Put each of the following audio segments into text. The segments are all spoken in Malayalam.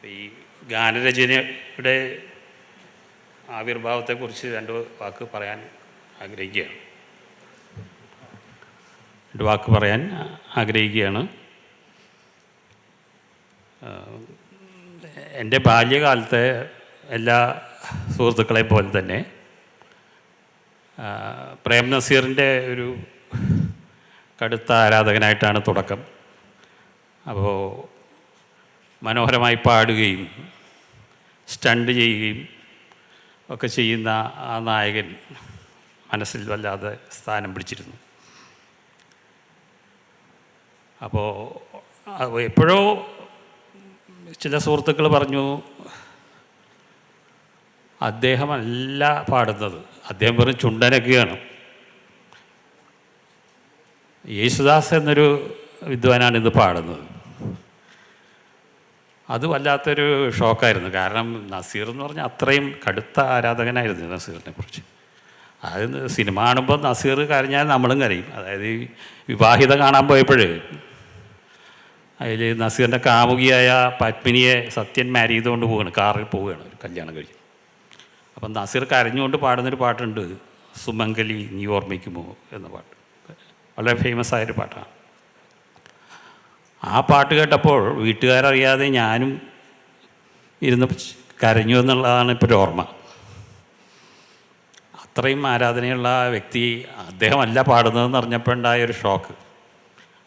ഈ ഗാനരചനയുടെ ആവിർഭാവത്തെക്കുറിച്ച് രണ്ട് വാക്ക് പറയാൻ ആഗ്രഹിക്കുകയാണ്. എൻ്റെ ബാല്യകാലത്തെ എല്ലാ സുഹൃത്തുക്കളെയും പോലെ തന്നെ പ്രേം നസീറിൻ്റെ ഒരു കടുത്ത ആരാധകനായിട്ടാണ് തുടക്കം. അപ്പോൾ മനോഹരമായി പാടുകയും സ്റ്റണ്ട് ചെയ്യുകയും ഒക്കെ ചെയ്യുന്ന ആ നായകൻ മനസ്സിൽ വല്ലാതെ സ്ഥാനം പിടിച്ചിരുന്നു. അപ്പോൾ എപ്പോഴോ ചില സുഹൃത്തുക്കൾ പറഞ്ഞു, അദ്ദേഹമല്ല പാടുന്നത്, അദ്ദേഹം വെറും ചുണ്ടനൊക്കെയാണ്. യേശുദാസ് എന്നൊരു വിദ്വാനാണ് ഇത് പാടുന്നത്. അത് വല്ലാത്തൊരു ഷോക്കായിരുന്നു. കാരണം നസീർ എന്ന് പറഞ്ഞാൽ അത്രയും കടുത്ത ആരാധകനായിരുന്നു നസീറിനെ കുറിച്ച്. അത് സിനിമ കാണുമ്പോൾ നസീർ കരഞ്ഞാൽ നമ്മളും കരയും. അതായത് ഈ വിവാഹിത കാണാൻ പോയപ്പോൾ അതിൽ നസീറിൻ്റെ കാമുകിയായ പത്മിനിയെ സത്യൻ മാരി ചെയ്തുകൊണ്ട് പോവുകയാണ്, കാറിൽ പോവുകയാണ് ഒരു കല്യാണം കഴിഞ്ഞ്. അപ്പം നസീർ കരഞ്ഞുകൊണ്ട് പാടുന്നൊരു പാട്ടുണ്ട്, സുമംഗലി നീ ഓർമ്മിക്കുമോ എന്ന പാട്ട്. വളരെ ഫേമസ് ആയൊരു പാട്ടാണ്. ആ പാട്ട് കേട്ടപ്പോൾ വീട്ടുകാരറിയാതെ ഞാനും ഇരുന്ന് കരഞ്ഞു എന്നുള്ളതാണ് ഇപ്പോൾ ഒരു ഓർമ്മ. അത്രയും ആരാധനയുള്ള വ്യക്തി അദ്ദേഹമല്ല പാടുന്നതെന്ന് അറിഞ്ഞപ്പോൾ ഉണ്ടായൊരു ഷോക്ക്.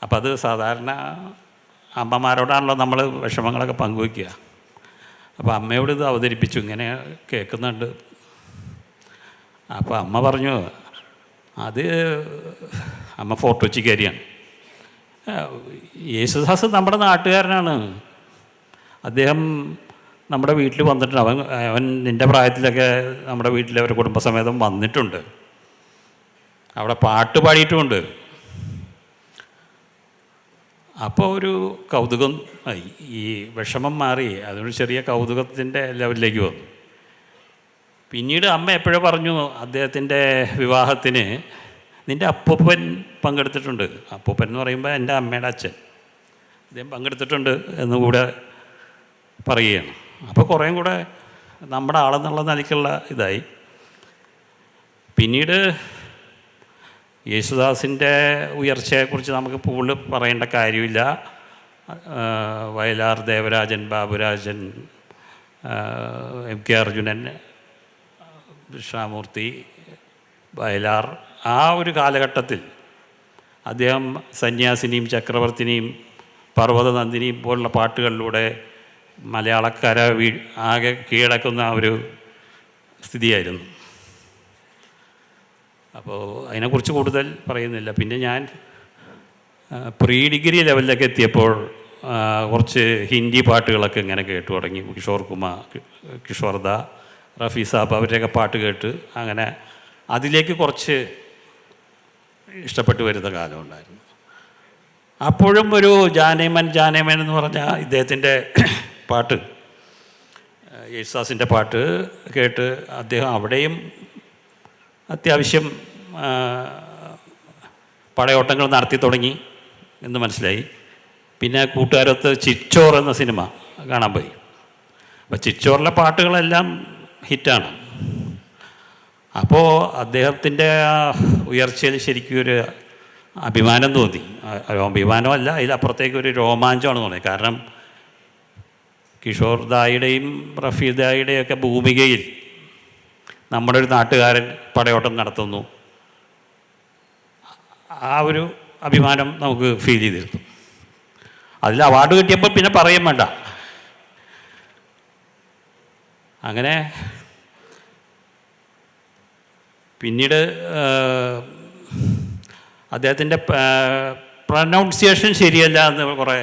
അപ്പം അത് സാധാരണ അമ്മമാരോടാണല്ലോ നമ്മൾ വിഷമങ്ങളൊക്കെ പങ്കുവയ്ക്കുക. അപ്പോൾ അമ്മയോട് ഇത് അവതരിപ്പിച്ചു, ഇങ്ങനെ കേൾക്കുന്നുണ്ട്. അപ്പോൾ അമ്മ പറഞ്ഞു, അത് അമ്മ ഫോർട്ട് കൊച്ചിക്കാരിയാണ്. യേശുദാസ് നമ്മുടെ നാട്ടുകാരനാണ്, അദ്ദേഹം നമ്മുടെ വീട്ടിൽ വന്നിട്ടുണ്ട്. അവൻ നിൻ്റെ പ്രായത്തിലൊക്കെ നമ്മുടെ വീട്ടിൽ അവർ കുടുംബസമേതം വന്നിട്ടുണ്ട്, അവിടെ പാട്ട് പാടിയിട്ടുമുണ്ട്. അപ്പോൾ ഒരു കൗതുകം, ഈ വിഷമം മാറി അതൊരു ചെറിയ കൗതുകത്തിൻ്റെ ലെവലിലേക്ക് വന്നു. പിന്നീട് അമ്മ എപ്പോഴും പറഞ്ഞു, അദ്ദേഹത്തിൻ്റെ വിവാഹത്തിന് നിൻ്റെ അപ്പൂപ്പൻ പങ്കെടുത്തിട്ടുണ്ട്. അപ്പൂപ്പൻ എന്ന് പറയുമ്പോൾ എൻ്റെ അമ്മയുടെ അച്ഛൻ, അദ്ദേഹം പങ്കെടുത്തിട്ടുണ്ട് എന്നുകൂടെ പറയുകയാണ്. അപ്പോൾ കുറേയും കൂടെ നമ്മുടെ ആളെന്നുള്ള നിലയ്ക്കുള്ള ഇതായി. പിന്നീട് യേശുദാസിൻ്റെ ഉയർച്ചയെക്കുറിച്ച് നമുക്ക് കൂടുതൽ പറയേണ്ട കാര്യമില്ല. വയലാർ ദേവരാജൻ, ബാബുരാജൻ, MK അർജുനൻ, ദക്ഷിണാമൂർത്തി, വയലാർ, ആ ഒരു കാലഘട്ടത്തിൽ അദ്ദേഹം സന്യാസിനിയും ചക്രവർത്തിനിയും പർവ്വതനന്ദിനിയും പോലുള്ള പാട്ടുകളിലൂടെ മലയാളക്കര ആകെ കീഴടക്കുന്ന ഒരു സ്ഥിതിയായിരുന്നു. അപ്പോൾ അതിനെക്കുറിച്ച് കൂടുതൽ പറയുന്നില്ല. പിന്നെ ഞാൻ പ്രീ ഡിഗ്രി ലെവലിലൊക്കെ എത്തിയപ്പോൾ കുറച്ച് ഹിന്ദി പാട്ടുകളൊക്കെ ഇങ്ങനെ കേട്ടു തുടങ്ങി. കിഷോർദ, റഫി സാബ് അവരുടെയൊക്കെ പാട്ട് കേട്ട് അങ്ങനെ അതിലേക്ക് കുറച്ച് ഇഷ്ടപ്പെട്ടു വരുന്ന കാലമുണ്ടായിരുന്നു. അപ്പോഴും ഒരു ജാനേമൻ എന്ന് പറഞ്ഞ ഇദ്ദേഹത്തിൻ്റെ പാട്ട്, യേശുദാസിൻ്റെ പാട്ട് കേട്ട് അദ്ദേഹം അവിടെയും അത്യാവശ്യം പടയോട്ടങ്ങൾ നടത്തി തുടങ്ങി എന്ന് മനസ്സിലായി. പിന്നെ കൂട്ടുകാരൊത്ത് ചിറ്റോർ എന്ന സിനിമ കാണാൻ പോയി. അപ്പോൾ ചിറ്റോറിലെ പാട്ടുകളെല്ലാം ഹിറ്റാണ്. അപ്പോൾ അദ്ദേഹത്തിൻ്റെ ഉയർച്ചയിൽ ശരിക്കും ഒരു അഭിമാനം തോന്നി. അഭിമാനമല്ല, അതിലപ്പുറത്തേക്കൊരു രോമാഞ്ചമാണ് തോന്നിയത്. കാരണം കിഷോർ ദായുടെയും റഫീ ദായുടെയും ഒക്കെ ഭൂമികയിൽ നമ്മുടെ ഒരു നാട്ടുകാരൻ പടയോട്ടം നടത്തുന്നു, ആ ഒരു അഭിമാനം നമുക്ക് ഫീൽ ചെയ്തിരുന്നു. അതിൽ അവാർഡ് കിട്ടിയപ്പോൾ പിന്നെ പറയും വേണ്ട. അങ്ങനെ പിന്നീട് അദ്ദേഹത്തിൻ്റെ പ്രൊനൗൺസിയേഷൻ ശരിയല്ല എന്ന് കുറേ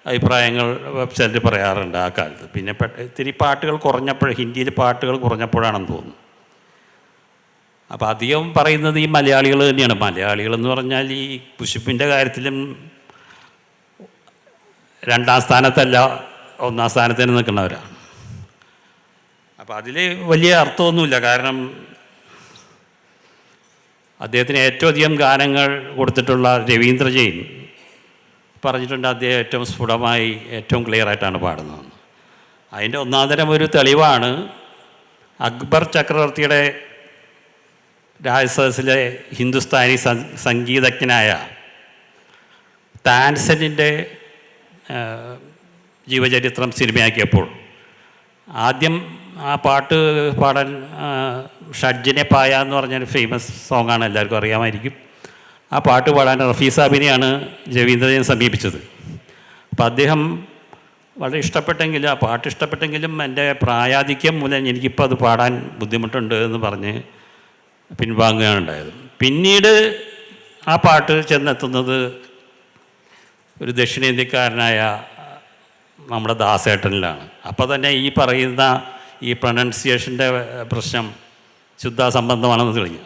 അഭിപ്രായങ്ങൾ വെബ്സൈറ്റിൽ പറയാറുണ്ട് ആ കാലത്ത്. പിന്നെ ഇത്തിരി പാട്ടുകൾ ഹിന്ദിയിൽ പാട്ടുകൾ കുറഞ്ഞപ്പോഴാണെന്ന് തോന്നുന്നു. അപ്പോൾ അധികം പറയുന്നത് ഈ മലയാളികൾ തന്നെയാണ്. മലയാളികളെന്ന് പറഞ്ഞാൽ ഈ പുഷ്പിൻ്റെ കാര്യത്തിലും 2ാം സ്ഥാനത്തല്ല 1ാം സ്ഥാനത്തിന് നിൽക്കുന്നവരാണ്. അപ്പോൾ അതിൽ വലിയ അർത്ഥമൊന്നുമില്ല. കാരണം അദ്ദേഹത്തിന് ഏറ്റവും അധികം ഗാനങ്ങൾ കൊടുത്തിട്ടുള്ള രവീന്ദ്ര ജെയിൻ പറഞ്ഞിട്ടുണ്ട്, അദ്ദേഹം ഏറ്റവും സ്ഫുടമായി ഏറ്റവും ക്ലിയറായിട്ടാണ് പാടുന്നതെന്ന്. അതിൻ്റെ ഒന്നാന്തരം ഒരു തെളിവാണ് അക്ബർ ചക്രവർത്തിയുടെ രാജസദസ്സിലെ ഹിന്ദുസ്ഥാനി സംഗീതജ്ഞനായ താൻസനിൻ്റെ ജീവചരിത്രം സിനിമയാക്കിയപ്പോൾ ആദ്യം ആ പാട്ട് പാടാൻ ഷഡ്ജിനെ പായ എന്ന് പറഞ്ഞൊരു ഫേമസ് സോങ്ങാണ്, എല്ലാവർക്കും അറിയാമായിരിക്കും. ആ പാട്ട് പാടാൻ റഫീ സാബിനെയാണ് രവീന്ദ്രനെ സമീപിച്ചത്. അപ്പോൾ അദ്ദേഹം വളരെ ഇഷ്ടപ്പെട്ടെങ്കിലും, ആ പാട്ട് ഇഷ്ടപ്പെട്ടെങ്കിലും എൻ്റെ പ്രായാധിക്യം മൂലം എനിക്കിപ്പോൾ അത് പാടാൻ ബുദ്ധിമുട്ടുണ്ട് എന്ന് പറഞ്ഞ് പിൻവാങ്ങുകയാണ് ഉണ്ടായത്. പിന്നീട് ആ പാട്ട് ചെന്നെത്തുന്നത് ഒരു ദക്ഷിണേന്ത്യക്കാരനായ നമ്മുടെ ദാസേട്ടനിലാണ്. അപ്പോൾ തന്നെ ഈ പറയുന്ന ഈ പ്രൊനൗൺസിയേഷൻ്റെ പ്രശ്നം ശുദ്ധാസംബന്ധമാണെന്ന് തെളിഞ്ഞു.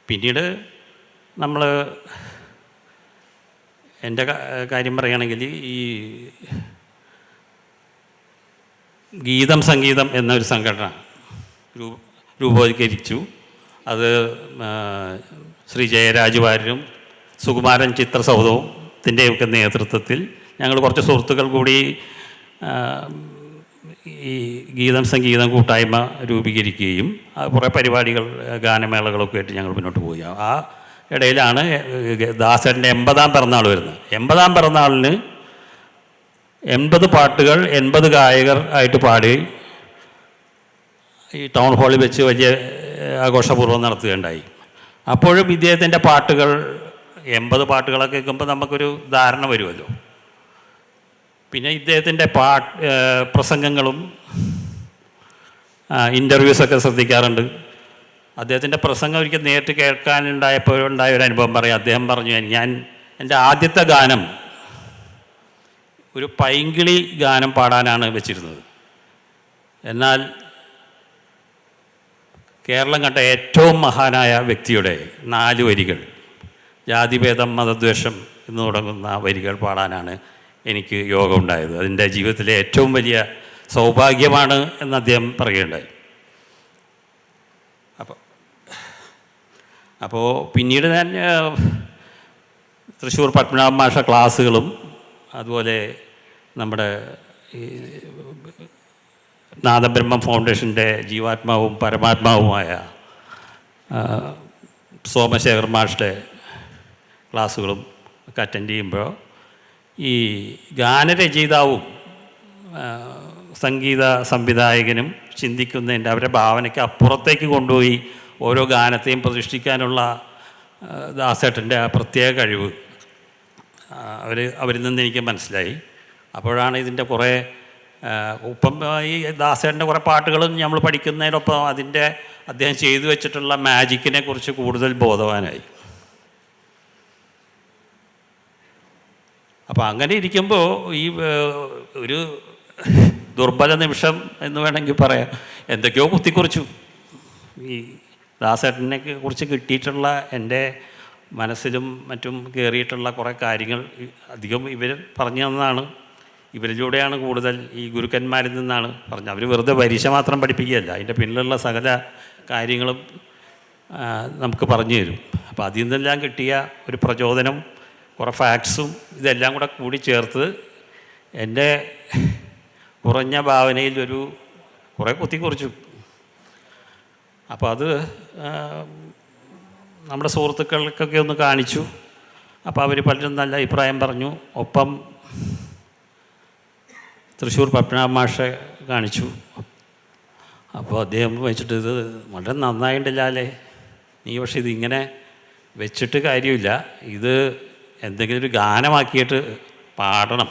പിന്നീട് നമ്മൾ എൻ്റെ കാര്യം പറയുകയാണെങ്കിൽ ഈ ഗീതം സംഗീതം എന്നൊരു സംഘടന രൂപവത്കരിച്ചു. അത് ശ്രീ ജയരാജ് വാര്യരും സുകുമാരൻ ചിത്രസൗധത്തിൻ്റെയൊക്കെ നേതൃത്വത്തിൽ ഞങ്ങൾ കുറച്ച് സുഹൃത്തുക്കൾ കൂടി ഈ ഗീതം സംഗീതം കൂട്ടായ്മ രൂപീകരിക്കുകയും കുറേ പരിപാടികൾ ഗാനമേളകളൊക്കെ ആയിട്ട് ഞങ്ങൾ മുന്നോട്ട് പോയി. ആ ഇടയിലാണ് ദാസേട്ടൻ്റെ 80-ാം പിറന്നാൾ വരുന്നത്. 80-ാം പിറന്നാളിന് 80 പാട്ടുകൾ 80 ഗായകർ ആയിട്ട് പാടി ഈ ടൗൺ ഹാളിൽ വെച്ച് വലിയ ആഘോഷപൂർവ്വം നടത്തുകയുണ്ടായി. അപ്പോഴും ഇദ്ദേഹത്തിൻ്റെ പാട്ടുകൾ 80 പാട്ടുകളൊക്കെ കേൾക്കുമ്പോൾ നമുക്കൊരു ധാരണ വരുമല്ലോ. പിന്നെ ഇദ്ദേഹത്തിൻ്റെ പ്രസംഗങ്ങളും ഇൻ്റർവ്യൂസൊക്കെ ശ്രദ്ധിക്കാറുണ്ട്. അദ്ദേഹത്തിൻ്റെ പ്രസംഗം ഒരിക്കൽ നേരിട്ട് കേൾക്കാനുണ്ടായ ഒരു അനുഭവം പറയാം. അദ്ദേഹം പറഞ്ഞു, ഞാൻ എൻ്റെ ആദ്യത്തെ ഗാനം ഒരു പൈങ്കിളി ഗാനം പാടാനാണ് വെച്ചിരുന്നത്. എന്നാൽ കേരളം കണ്ട ഏറ്റവും മഹാനായ വ്യക്തിയുടെ 4 വരികൾ, ജാതിഭേദം മതദ്വേഷം എന്ന് തുടങ്ങുന്ന വരികൾ പാടാനാണ് എനിക്ക് യോഗം ഉണ്ടായത്. അതിൻ്റെ ജീവിതത്തിലെ ഏറ്റവും വലിയ സൗഭാഗ്യമാണ് എന്ന് അദ്ദേഹം പറയുകയുണ്ടായി. അപ്പോൾ പിന്നീട് ഞാൻ തൃശ്ശൂർ പത്മനാഭ മാഷ ക്ലാസ്സുകളും അതുപോലെ നമ്മുടെ ഈ നാദബ്രഹ്മം ഫൗണ്ടേഷൻ്റെ ജീവാത്മാവും പരമാത്മാവുമായ സോമശേഖർ മാഷിൻ്റെ ക്ലാസ്സുകളും ഒക്കെ അറ്റൻഡ് ചെയ്യുമ്പോൾ ഈ ഗാനരചയിതാവും സംഗീത സംവിധായകനും ചിന്തിക്കുന്നതിൻ്റെ അവരുടെ ഭാവനയ്ക്ക് അപ്പുറത്തേക്ക് കൊണ്ടുപോയി ഓരോ ഗാനത്തെയും പ്രതിഷ്ഠിക്കാനുള്ള ദാസേട്ടൻ്റെ ആ പ്രത്യേക കഴിവ് അവരിൽ നിന്ന് എനിക്ക് മനസ്സിലായി. അപ്പോഴാണ് ഇതിൻ്റെ കുറേ ഇപ്പം ഈ ദാസേട്ടൻ്റെ കുറേ പാട്ടുകളും നമ്മൾ പഠിക്കുന്നതിനൊപ്പം അദ്ദേഹം ചെയ്തു വെച്ചിട്ടുള്ള മാജിക്കിനെ കുറിച്ച് കൂടുതൽ ബോധവാനായി. അപ്പോൾ അങ്ങനെ ഇരിക്കുമ്പോൾ ഈ ഒരു ദുർബല നിമിഷം എന്ന് വേണമെങ്കിൽ പറയാം, എന്തൊക്കെയോ കുത്തിക്കുറിച്ചു. ഈ ദാസേട്ടനെ കുറിച്ച് കിട്ടിയിട്ടുള്ള എൻ്റെ മനസ്സിലും മറ്റും കയറിയിട്ടുള്ള കുറേ കാര്യങ്ങൾ അധികം ഇവർ പറഞ്ഞു തന്നതാണ്. ഇവരിലൂടെയാണ് കൂടുതൽ ഈ ഗുരുക്കന്മാരിൽ നിന്നാണ് പറഞ്ഞത്. അവർ വെറുതെ പരീക്ഷ മാത്രം പഠിപ്പിക്കുകയല്ല, അതിൻ്റെ പിന്നിലുള്ള സകല കാര്യങ്ങളും നമുക്ക് പറഞ്ഞു തരും. അപ്പോൾ അതിൽ നിന്നെല്ലാം കിട്ടിയ ഒരു പ്രചോദനം, കുറേ ഫാക്ട്സും ഇതെല്ലാം കൂടി ചേർത്ത് എൻ്റെ കുറഞ്ഞ ഭാവനയിൽ കുറേ കുത്തിക്കുറിച്ചു. അപ്പോൾ അത് നമ്മുടെ സുഹൃത്തുക്കൾക്കൊക്കെ ഒന്ന് കാണിച്ചു. അപ്പോൾ അവർ പലരും നല്ല അഭിപ്രായം പറഞ്ഞു. ഒപ്പം തൃശ്ശൂർ പത്മനാഭ മാഷെ കാണിച്ചു. അപ്പോൾ അദ്ദേഹം വെച്ചിട്ട് ഇത് വളരെ നന്നായിട്ടില്ലാലേ, നീ പക്ഷേ ഇതിങ്ങനെ വെച്ചിട്ട് കാര്യമില്ല, ഇത് എന്തെങ്കിലും ഒരു ഗാനമാക്കിയിട്ട് പാടണം,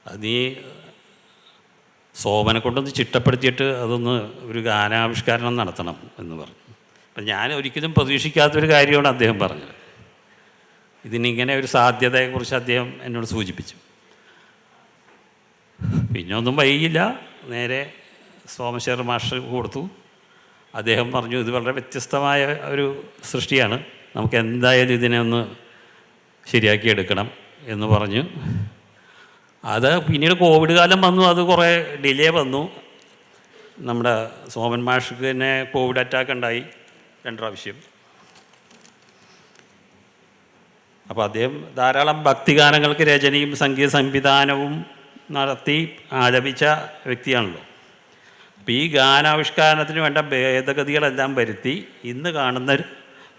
അത് നീ സോമനെ കൊണ്ടൊന്ന് ചിട്ടപ്പെടുത്തിയിട്ട് അതൊന്ന് ഒരു ഗാനാവിഷ്കരണം നടത്തണം എന്ന് പറഞ്ഞു. അപ്പം ഞാൻ ഒരിക്കലും പ്രതീക്ഷിക്കാത്തൊരു കാര്യമാണ് അദ്ദേഹം പറഞ്ഞത്. ഇതിനിങ്ങനെ ഒരു സാധ്യതയെക്കുറിച്ച് അദ്ദേഹം എന്നോട് സൂചിപ്പിച്ചു. പിന്നെ ഒന്നും വൈകില്ല, നേരെ സോമശേഖർ മാസ്റ്റർ കൊടുത്തു. അദ്ദേഹം പറഞ്ഞു, ഇത് വളരെ വ്യത്യസ്തമായ ഒരു സൃഷ്ടിയാണ്, നമുക്ക് എന്തായാലും ഇതിനെ ഒന്ന് ശരിയാക്കിയെടുക്കണം എന്ന് പറഞ്ഞു. അത് പിന്നീട് കോവിഡ് കാലം വന്നു, അത് കുറേ ഡിലേ വന്നു. നമ്മുടെ സോമൻ മാഷ്ക്ക് തന്നെ കോവിഡ് അറ്റാക്ക് ഉണ്ടായി 2 പ്രാവശ്യം. അപ്പോൾ അദ്ദേഹം ധാരാളം ഭക്തിഗാനങ്ങൾക്ക് രചനയും സംഗീത സംവിധാനവും നടത്തി ആലപിച്ച വ്യക്തിയാണല്ലോ. അപ്പോൾ ഈ ഗാനാവിഷ്കാരത്തിന് വേണ്ട ഭേദഗതികളെല്ലാം വരുത്തി ഇന്ന് കാണുന്ന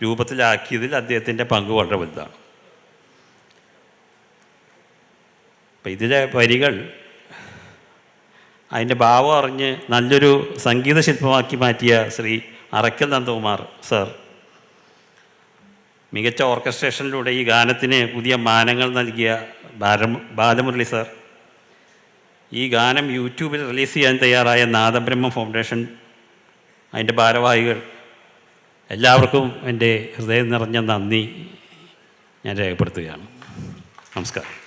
രൂപത്തിലാക്കിയതിൽ അദ്ദേഹത്തിൻ്റെ പങ്ക് വളരെ വലുതാണ്. അപ്പം ഇതിലെ വരികൾ അതിൻ്റെ ഭാവം അറിഞ്ഞ് നല്ലൊരു സംഗീത ശില്പമാക്കി മാറ്റിയ ശ്രീ അറക്കൽ നന്ദകുമാർ സർ, മികച്ച ഓർക്കസ്ട്രേഷനിലൂടെ ഈ ഗാനത്തിന് പുതിയ മാനങ്ങൾ നൽകിയ ബാലമുരളി സർ, ഈ ഗാനം യൂട്യൂബിൽ റിലീസ് ചെയ്യാൻ തയ്യാറായ നാദബ്രഹ്മ ഫൗണ്ടേഷൻ, അതിൻ്റെ ഭാരവാഹികൾ, എല്ലാവർക്കും എൻ്റെ ഹൃദയം നിറഞ്ഞ നന്ദി ഞാൻ രേഖപ്പെടുത്തുകയാണ്. നമസ്കാരം.